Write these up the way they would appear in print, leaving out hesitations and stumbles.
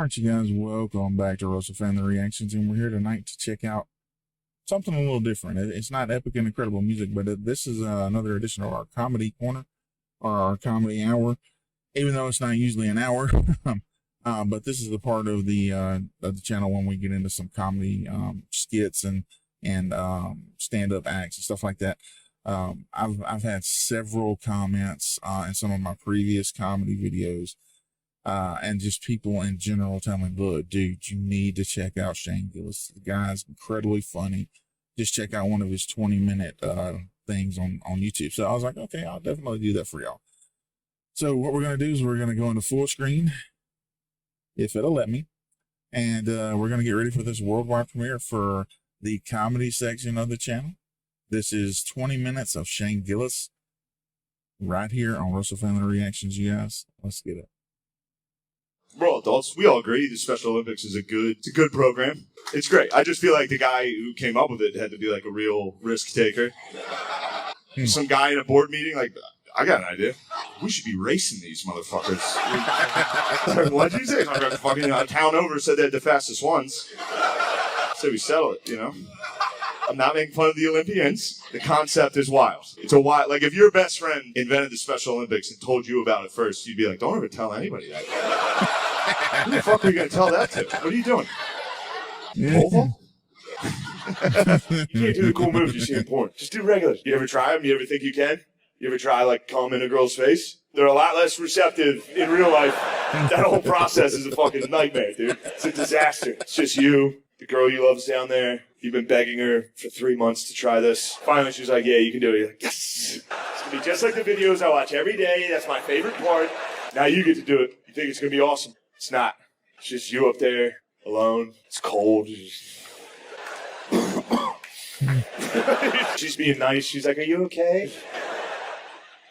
All right, you guys, welcome back to Russell Family Reactions, and we're here tonight to check out something a little different. It's not epic and incredible music, but this is another edition of our comedy corner, or our comedy hour, even though it's not usually an hour. But this is the part of the channel when we get into some comedy skits and stand-up acts and stuff like that. I've had several comments in some of my previous comedy videos, and just people in general telling me, look, dude, you need to check out Shane Gillis. The guy's incredibly funny. Just check out one of his 20-minute things on YouTube. So I was like, okay, I'll definitely do that for y'all. So what we're going to do is we're going to go into full screen, if it'll let me, and we're going to get ready for this worldwide premiere for the comedy section of the channel. This is 20 minutes of Shane Gillis right here on Russell Family Reactions, you guys. Let's get it. We're all adults. We all agree the Special Olympics is a good program. It's great. I just feel like the guy who came up with it had to be like a real risk taker. Some guy in a board meeting, like, I got an idea. We should be racing these motherfuckers. What'd you say? Fucking town over said they're the fastest ones. So we settle it, you know? I'm not making fun of the Olympians. The concept is wild. It's a wild, like if your best friend invented the Special Olympics and told you about it first, you'd be like, don't ever tell anybody that. Who the fuck are you going to tell that to? What are you doing? Volleyball? You can't do the cool moves you see in porn. Just do regular. You ever try them? You ever think you can? You ever try, like, cum in a girl's face? They're a lot less receptive in real life. That whole process is a fucking nightmare, dude. It's a disaster. It's just you, the girl you love's down there. You've been begging her for 3 months to try this. Finally, she's like, yeah, you can do it. You're like, yes. It's going to be just like the videos I watch every day. That's my favorite part. Now you get to do it. You think it's going to be awesome. It's not. It's just you up there, alone. It's cold. She's being nice. She's like, are you okay?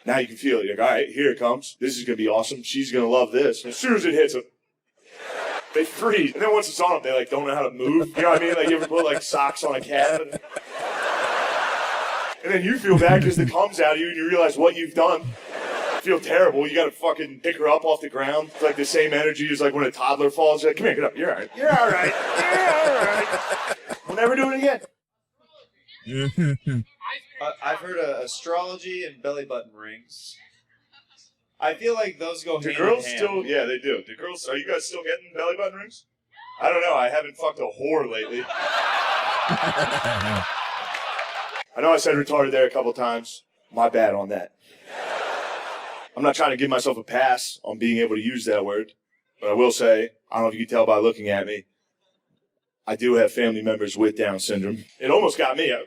Now you can feel it. You're like, all right, here it comes. This is going to be awesome. She's going to love this. And as soon as it hits them, they freeze. And then once it's on them, they like don't know how to move. You know what I mean? Like you ever put like socks on a cat? And then you feel bad because it comes out of you and you realize what you've done. You feel terrible. You got to fucking pick her up off the ground. It's like the same energy as like when a toddler falls. You're like, come here, get up. You're all right. You're all right. You're all right. We'll never do it again. I've heard of astrology and belly button rings. I feel like those go hand in hand. Do girls still? Yeah, they do. Do girls? Are you guys still getting belly button rings? I don't know. I haven't fucked a whore lately. I know I said retarded there a couple times. My bad on that. I'm not trying to give myself a pass on being able to use that word, but I will say, I don't know if you can tell by looking at me, I do have family members with Down syndrome. It almost got me out.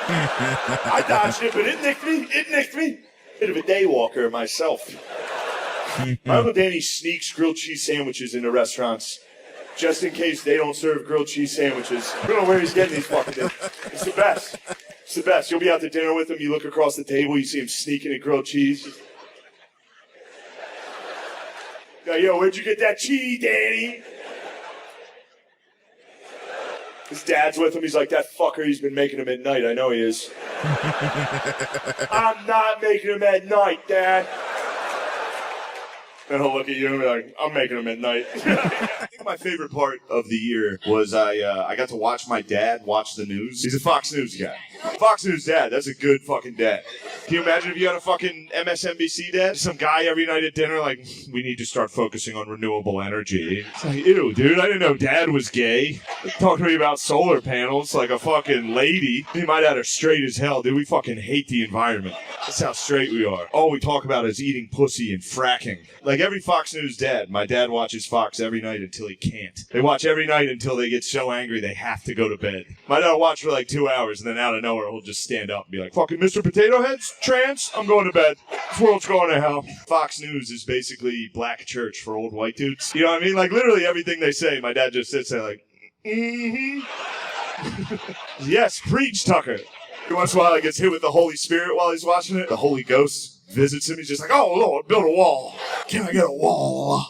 I dodged it, but it nicked me. It nicked me. Bit of a day walker myself. My Uncle Danny sneaks grilled cheese sandwiches into restaurants just in case they don't serve grilled cheese sandwiches. I don't know where he's getting these fucking things. It's the best. It's the best. You'll be out to dinner with him, you look across the table, you see him sneaking a grilled cheese. Yo, where'd you get that cheese, Danny? His dad's with him. He's like, that fucker, he's been making them at night. I know he is. I'm not making them at night, Dad. And he'll look at you and be like, I'm making them at night. I think my favorite part of the year was I got to watch my dad watch the news. He's a Fox News guy. Fox News dad, that's a good fucking dad. Can you imagine if you had a fucking MSNBC dad? Some guy every night at dinner like, we need to start focusing on renewable energy. It's like, ew, dude, I didn't know dad was gay. Talking to me about solar panels like a fucking lady. He might have her straight as hell, dude. We fucking hate the environment. That's how straight we are. All we talk about is eating pussy and fracking. Like every Fox News dad, my dad watches Fox every night until he can't. They watch every night until they get so angry they have to go to bed. My dad will watch for like 2 hours and then out of nowhere he'll just stand up and be like, fucking Mr. Potato Head's trans? I'm going to bed. This world's going to hell. Fox News is basically black church for old white dudes. You know what I mean? Like literally everything they say, my dad just sits there like, yes, preach, Tucker. Every once in a while he gets hit with the Holy Spirit while he's watching it. The Holy Ghost visits him. He's just like, oh, Lord, build a wall. Can I get a wall?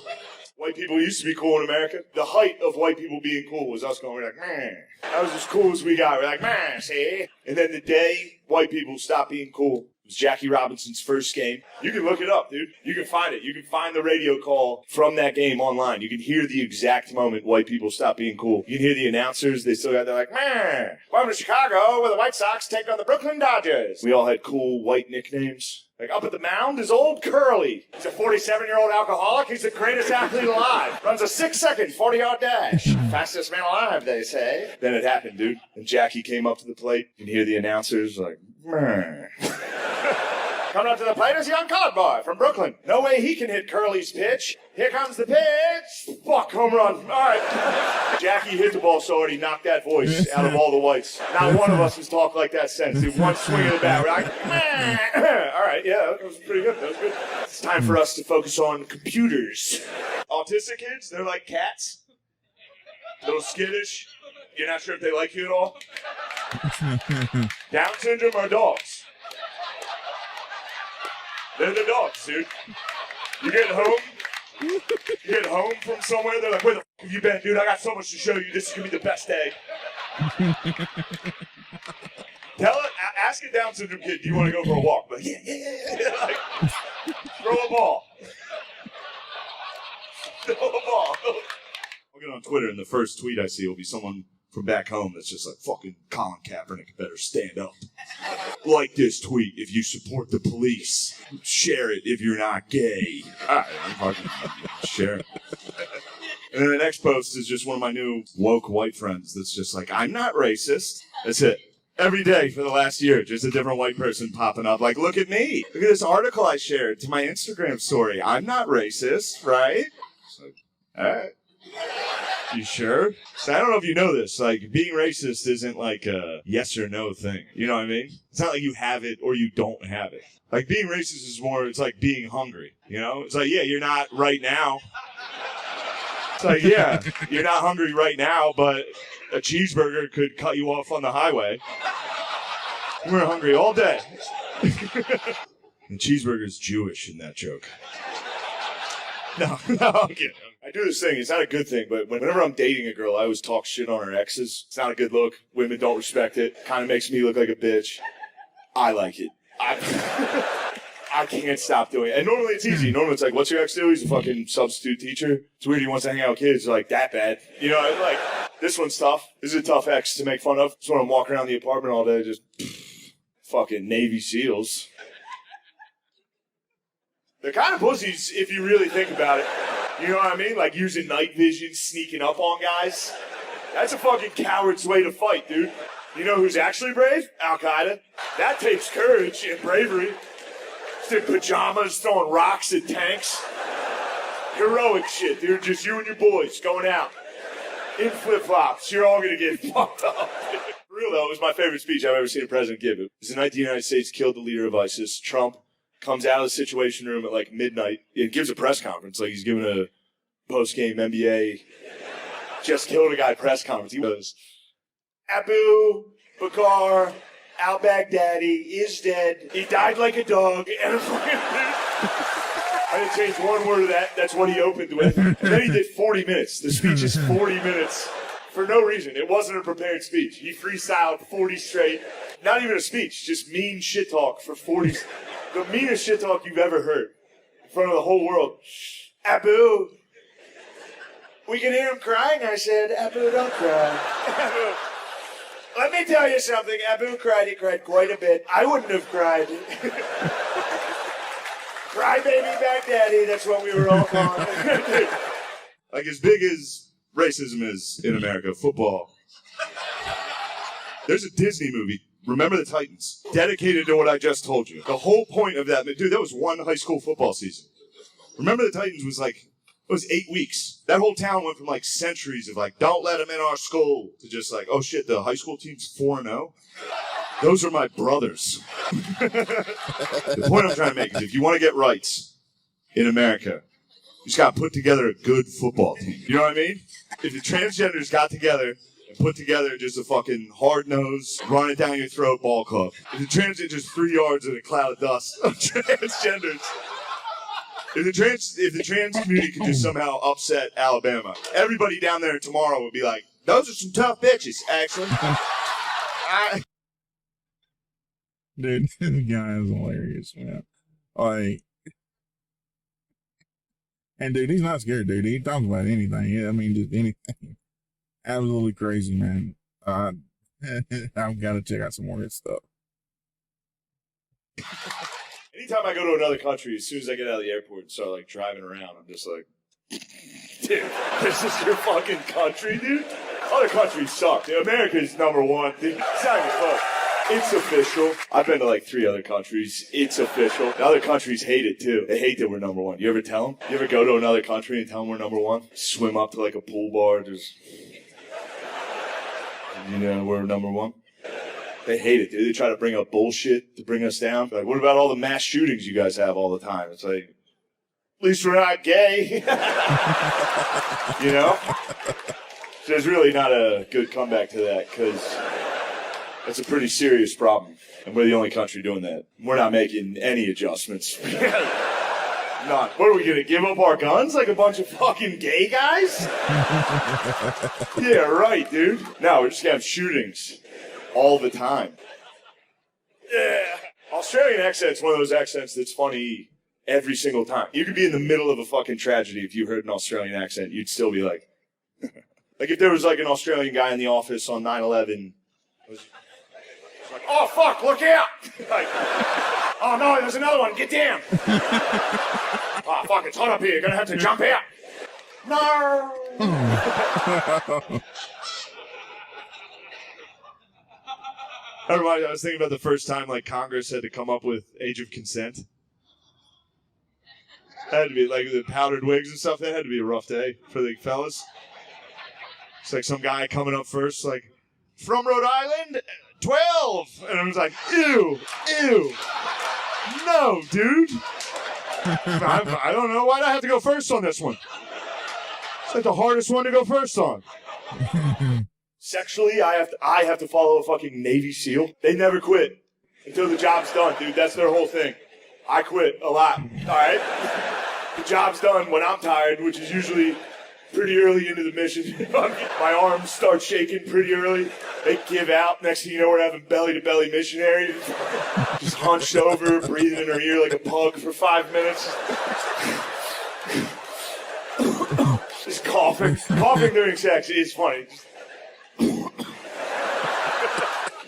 White people used to be cool in America. The height of white people being cool was us going like, man. That was as cool as we got. We're like, man, see? And then the day white people stopped being cool was Jackie Robinson's first game. You can look it up, dude. You can find it. You can find the radio call from that game online. You can hear the exact moment white people stop being cool. You can hear the announcers. They still got, they're like, man, welcome to Chicago where the White Sox take on the Brooklyn Dodgers. We all had cool white nicknames. Like, up at the mound is Old Curly. He's a 47-year-old alcoholic. He's the greatest athlete alive. Runs a 6-second 40-yard dash. Fastest man alive, they say. Then it happened, dude. And Jackie came up to the plate. You can hear the announcers like, meh. Coming up to the plate is a young colored boy from Brooklyn. No way he can hit Curly's pitch. Here comes the pitch. Fuck, home run. All right. Jackie hit the ball so hard he knocked that voice out of all the whites. Not one of us has talked like that since. Dude, one swing of the bat. We're like, meh. All right, yeah, that was pretty good. That was good. It's time for us to focus on computers. Autistic kids, they're like cats. A little skittish. You're not sure if they like you at all. Down syndrome are dogs. They're the dogs, dude. You get home from somewhere, they're like, where the f*** have you been, dude? I got so much to show you. This is going to be the best day. Ask a Down syndrome kid, do you want to go for a walk? Like, yeah. Like, throw a ball. I'll get on Twitter, and the first tweet I see will be someone from back home that's just like, fucking Colin Kaepernick better stand up. Like this tweet if you support the police. Share it if you're not gay. All right, I'm fucking share it. And then the next post is just one of my new woke white friends that's just like, I'm not racist. That's it. Every day for the last year, just a different white person popping up. Like, look at me. Look at this article I shared to my Instagram story. I'm not racist, right? It's like, all right. You sure? So I don't know if you know this. Like, being racist isn't like a yes or no thing. You know what I mean? It's not like you have it or you don't have it. Like, being racist is more, it's like being hungry. You know? It's like, yeah, you're not right now. It's like, yeah, you're not hungry right now, but a cheeseburger could cut you off on the highway. We're hungry all day. The cheeseburger's Jewish in that joke. No, I'm kidding. I do this thing. It's not a good thing, but whenever I'm dating a girl, I always talk shit on her exes. It's not a good look. Women don't respect it. Kind of makes me look like a bitch. I like it. I can't stop doing it. And normally it's easy. Normally it's like, what's your ex do? He's a fucking substitute teacher. It's weird he wants to hang out with kids. Like, that bad. You know, like, this one's tough. This is a tough ex to make fun of. Just when I'm walking around the apartment all day, just fucking Navy SEALs. They're kind of pussies if you really think about it. You know what I mean? Like using night vision, sneaking up on guys. That's a fucking coward's way to fight, dude. You know who's actually brave? Al-Qaeda. That takes courage and bravery. Just in pajamas, throwing rocks at tanks. Heroic shit, dude. Just you and your boys going out. In flip-flops. You're all gonna get fucked up. For real, though, it was my favorite speech I've ever seen a president give. It was the night the United States killed the leader of ISIS, Trump. Comes out of the Situation Room at like midnight and gives a press conference like he's giving a post-game NBA just killed a guy press conference. He goes, Abu Bakr al-Baghdadi is dead. He died like a dog. And I didn't change one word of that. That's what he opened with. And then he did 40 minutes. The speech is 40 minutes for no reason. It wasn't a prepared speech. He freestyled 40 straight. Not even a speech, just mean shit talk for 40. The meanest shit talk you've ever heard in front of the whole world. Abu, we can hear him crying. I said, Abu, don't cry. Abu, let me tell you something. Abu cried. He cried quite a bit. I wouldn't have cried. Crybaby Baghdadi, that's what we were all calling it. Like, as big as racism is in America, football. There's a Disney movie, Remember the Titans, dedicated to what I just told you. The whole point of that, dude, that was one high school football season. Remember the Titans was like, it was 8 weeks. That whole town went from like centuries of like, don't let them in our school, to just like, oh shit, the high school team's 4-0. Those are my brothers. The point I'm trying to make is if you want to get rights in America, you just got to put together a good football team. You know what I mean? If the transgenders got together and put together just a fucking hard-nosed, run it down your throat ball club. If the transgenders 3 yards in a cloud of dust of transgenders. If the trans community could just somehow upset Alabama, everybody down there tomorrow would be like, those are some tough bitches, actually. Dude, this guy is hilarious, man. Like, and dude, he's not scared, dude. He talks about anything. Yeah, I mean, just anything. Absolutely crazy, man. I've got to check out some more of his stuff. Anytime I go to another country, as soon as I get out of the airport and start like driving around, I'm just like, dude, this is your fucking country, dude? Other countries suck, dude. America's number one, dude. It's not even close. It's official. I've been to like 3 other countries. It's official. The other countries hate it too. They hate that we're number one. You ever tell them? You ever go to another country and tell them we're number one? Swim up to like a pool bar, just, you know, we're number one. They hate it, dude. They try to bring up bullshit to bring us down. Like, what about all the mass shootings you guys have all the time? It's like, at least we're not gay. You know? So there's really not a good comeback to that, because that's a pretty serious problem. And we're the only country doing that. We're not making any adjustments. None. What are we going to give up our guns like a bunch of fucking gay guys? Yeah, right, dude. No, we're just going to have shootings all the time. Yeah. Australian accent's one of those accents that's funny every single time. You could be in the middle of a fucking tragedy. If you heard an Australian accent, you'd still be like... Like if there was like an Australian guy in the office on 9/11, was like, oh fuck, look out! Like, oh no, there's another one, get down! Oh fuck, it's hot up here, you're gonna have to jump out! No! Everybody, I was thinking about the first time like Congress had to come up with age of consent. That had to be like the powdered wigs and stuff. That had to be a rough day for the fellas. It's like some guy coming up first, like, from Rhode Island, 12. And I was like, ew, no, dude. I don't know. Why'd I have to go first on this one? It's like the hardest one to go first on. Sexually, I have to follow a fucking Navy SEAL. They never quit until the job's done, dude. That's their whole thing. I quit a lot, all right? The job's done when I'm tired, which is usually pretty early into the mission. My arms start shaking pretty early. They give out. Next thing you know, we're having belly-to-belly missionary. Just hunched over, breathing in her ear like a pug for 5 minutes. Just coughing. Coughing during sex is funny. You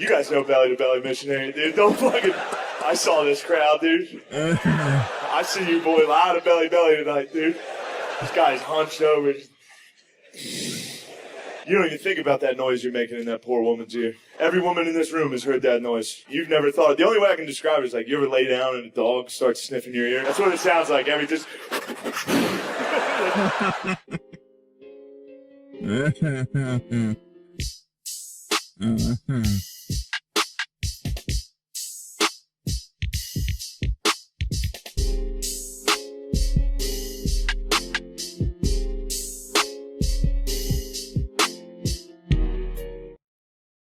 guys know belly-to-belly missionary, dude. Don't fucking... I saw this crowd, dude. I see you, boy, loud of belly-belly tonight, dude. This guy's hunched over. You don't even think about that noise you're making in that poor woman's ear. Every woman in this room has heard that noise. You've never thought. The only way I can describe it is like you ever lay down and a dog starts sniffing your ear. That's what it sounds like. Every just.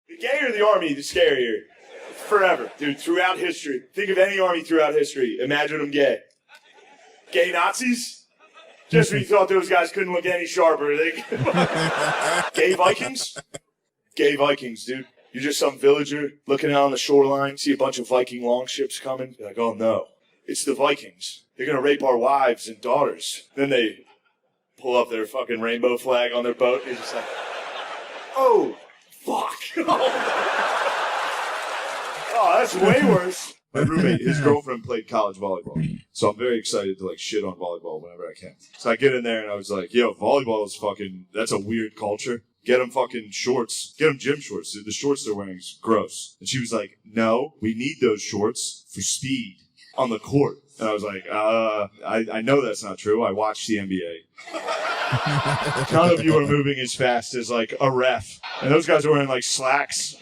The gayer the army, the scarier. Forever, dude, throughout history. Think of any army throughout history. Imagine them gay. Gay Nazis? Just when you thought those guys couldn't look any sharper. Gay Vikings? Gay Vikings, dude. You're just some villager looking out on the shoreline, see a bunch of Viking longships coming. You're like, oh no, it's the Vikings. They're going to rape our wives and daughters. Then they pull up their fucking rainbow flag on their boat. And you're just like, oh, fuck. Oh, that's way worse. My roommate, his girlfriend played college volleyball. So I'm very excited to like shit on volleyball whenever I can. So I get in there and I was like, yo, volleyball is fucking, that's a weird culture. Get them fucking shorts. Get them gym shorts. Dude. The shorts they're wearing is gross. And she was like, no, we need those shorts for speed on the court. And I was like, I know that's not true. I watch the NBA. None of you are moving as fast as like a ref. And those guys are wearing like slacks,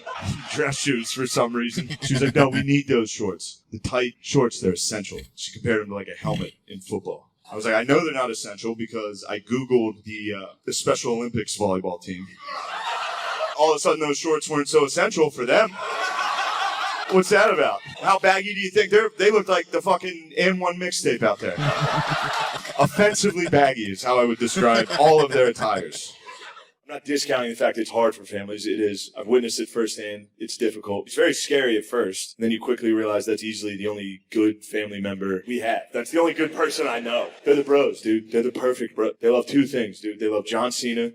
dress shoes for some reason. She was like, no, we need those shorts. The tight shorts, they're essential. She compared them to like a helmet in football. I was like, I know they're not essential because I Googled the Special Olympics volleyball team. All of a sudden, those shorts weren't so essential for them. What's that about? How baggy do you think they look like the fucking N1 mixtape out there? Offensively baggy is how I would describe all of their attires. I'm not discounting the fact that it's hard for families. It is. I've witnessed it firsthand. It's difficult. It's very scary at first. Then you quickly realize that's easily the only good family member we have. That's the only good person I know. They're the bros, dude. They're the perfect bro. They love two things, dude. They love John Cena.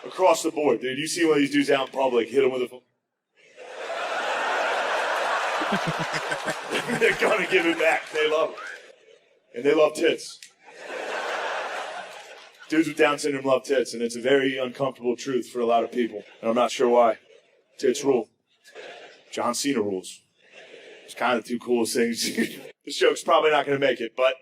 Across the board, dude. You see one of these dudes out in public, hit him with a phone. They're gonna give it back. They love it. And they love tits. Dudes with Down syndrome love tits, and it's a very uncomfortable truth for a lot of people. And I'm not sure why. Tits rule. John Cena rules. It's kind of the two coolest things. This joke's probably not going to make it, but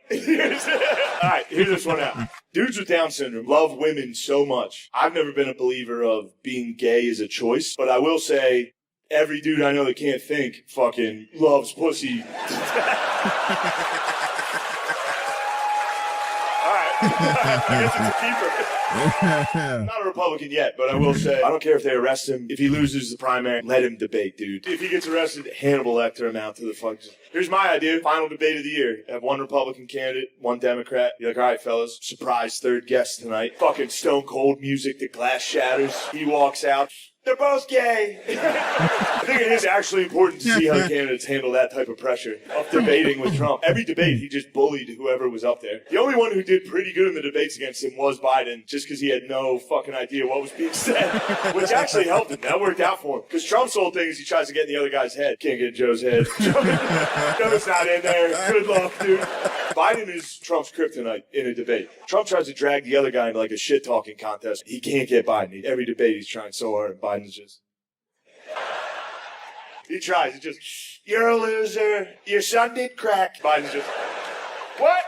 all right, here's this one out. Dudes with Down syndrome love women so much. I've never been a believer of being gay as a choice, but I will say every dude I know that can't think fucking loves pussy. I guess it's a keeper. I'm not a Republican yet, but I will say, I don't care if they arrest him. If he loses the primary, let him debate, dude. If he gets arrested, Hannibal Lecter him out to the fuck. Here's my idea. Final debate of the year. Have one Republican candidate, one Democrat. You're like, all right, fellas, surprise third guest tonight. Fucking stone cold music, the glass shatters. He walks out. They're both gay. I think it is actually important to see how the candidates handle that type of pressure of debating with Trump. Every debate, he just bullied whoever was up there. The only one who did pretty good in the debates against him was Biden, just because he had no fucking idea what was being said, which actually helped him. That worked out for him. Because Trump's whole thing is he tries to get in the other guy's head. Can't get in Joe's head. Joe's not in there. Good luck, dude. Biden is Trump's kryptonite in a debate. Trump tries to drag the other guy into like a shit-talking contest. He can't get Biden. Every debate, he's trying so hard, and Biden's just... He tries. He just, you're a loser. Your son did crack. Biden's just, what?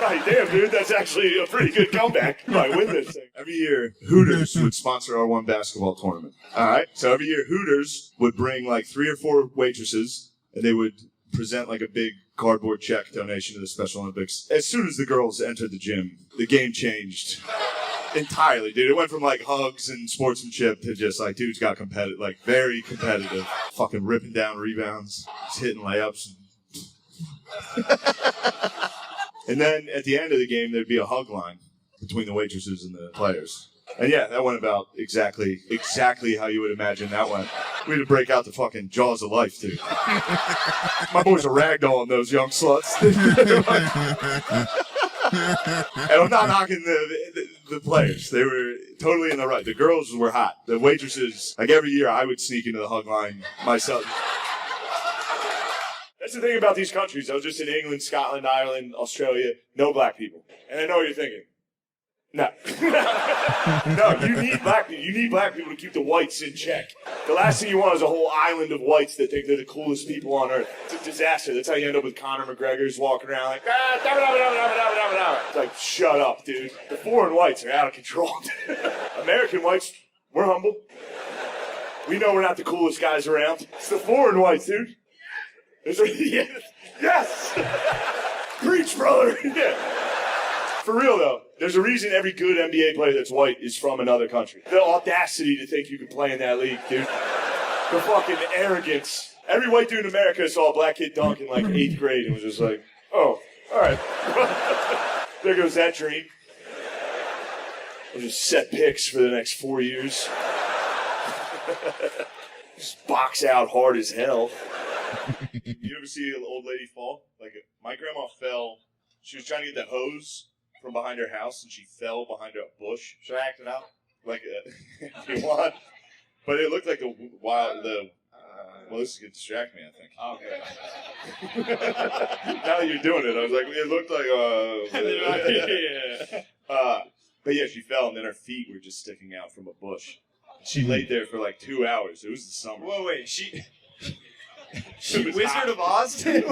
Right, damn, dude, that's actually a pretty good comeback. You might win this thing. Every year, Hooters would sponsor our one basketball tournament. All right? So every year, Hooters would bring like 3 or 4 waitresses, and they would present like a big cardboard check donation to the Special Olympics. As soon as the girls entered the gym, the game changed. Entirely, dude. It went from like hugs and sportsmanship to just like dudes got competitive, like very competitive, fucking ripping down rebounds, just hitting layups. And then at the end of the game, there'd be a hug line between the waitresses and the players. And yeah, that went about exactly how you would imagine that went. We had to break out the fucking jaws of life, dude. My boys are ragdolling those young sluts. And I'm not knocking the players. They were totally in the right. The girls were hot. The waitresses, like every year, I would sneak into the hug line myself. That's the thing about these countries. I was just in England, Scotland, Ireland, Australia. No black people. And I know what you're thinking. No. No, you need black people. You need black people to keep the whites in check. The last thing you want is a whole island of whites that think they're the coolest people on earth. It's a disaster. That's how you end up with Conor McGregor's walking around like, It's like, shut up, dude. The foreign whites are out of control. American whites, we're humble. We know we're not the coolest guys around. It's the foreign whites, dude. Yes! Preach, brother! Yeah. For real, though, there's a reason every good NBA player that's white is from another country. The audacity to think you can play in that league, dude. The fucking arrogance. Every white dude in America saw a black kid dunk in, like, 8th grade and was just like, oh, all right. There goes that dream. I'll just set picks for the next 4 years. Just box out hard as hell. You ever see an old lady fall? Like, my grandma fell. She was trying to get the hose from behind her house, and she fell behind a bush. Should I act it out? Like, if you want. But it looked like well, this is going to distract me, I think. Okay. Now that you're doing it, I was like, it looked like, but yeah, she fell, and then her feet were just sticking out from a bush. She laid there for like 2 hours. It was the summer. Whoa, wait, she Wizard of Oz did?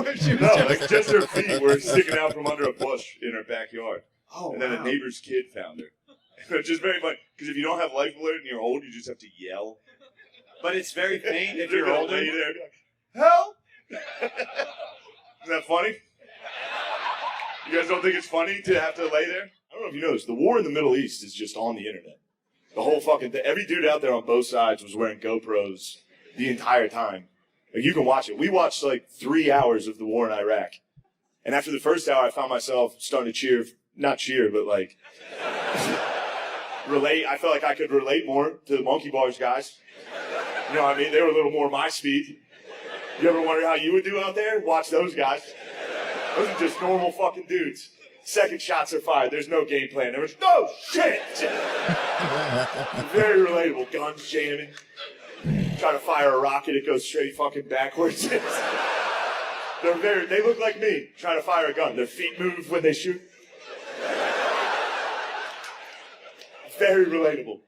Just her feet were sticking out from under a bush in her backyard. Oh, and then a neighbor's kid found her. Which is very funny, because if you don't have life alert and you're old, you just have to yell. But it's very faint if you're older. Lay there, help! Isn't that funny? You guys don't think it's funny to have to lay there? I don't know if you noticed, the war in the Middle East is just on the internet. The whole fucking thing. Every dude out there on both sides was wearing GoPros the entire time. Like, you can watch it. We watched like 3 hours of the war in Iraq. And after the first hour, I found myself starting to cheer. Not cheer, but like... relate. I felt like I could relate more to the monkey bars guys. You know what I mean? They were a little more my speed. You ever wonder how you would do out there? Watch those guys. Those are just normal fucking dudes. Second shots are fired. There's no game plan. There was no shit. Very relatable. Guns jamming. Try to fire a rocket, it goes straight fucking backwards. They look like me trying to fire a gun. Their feet move when they shoot. Very relatable.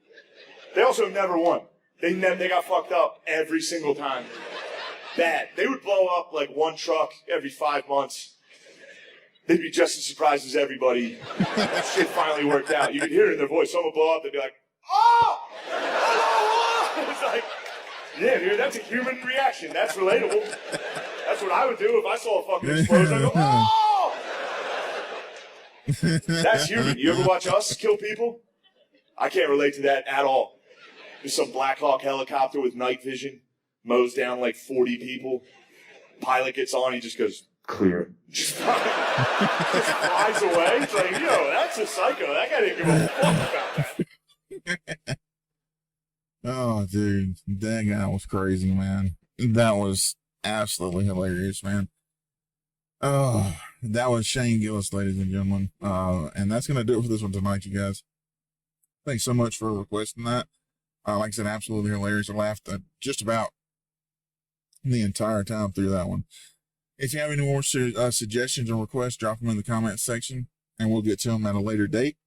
They also never won. They got fucked up every single time. Bad. They would blow up like one truck every 5 months. They'd be just as surprised as everybody. Shit finally worked out. You could hear it in their voice. Someone would blow up, they'd be like, oh! It's like, yeah, dude, that's a human reaction. That's relatable. That's what I would do if I saw a fucking explosion. I'd go, oh! That's human. You ever watch us kill people? I can't relate to that at all. There's some Black Hawk helicopter with night vision, mows down like 40 people. Pilot gets on, he just goes, clear. Just flies away. It's like, yo, that's a psycho. That guy didn't give a fuck about that. Oh, dude, that guy was crazy, man. That was absolutely hilarious, man. Oh, that was Shane Gillis, ladies and gentlemen. And that's going to do it for this one tonight, you guys. Thanks so much for requesting that. Like I said, absolutely hilarious. I laughed just about the entire time through that one. If you have any more suggestions or requests, drop them in the comments section, and we'll get to them at a later date.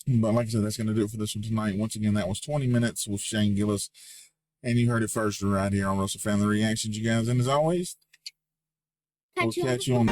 But like I said, that's going to do it for this one tonight. Once again, that was 20 minutes with Shane Gillis, and you heard it first right here on Russell Family Reactions, you guys. And as always, we'll catch you on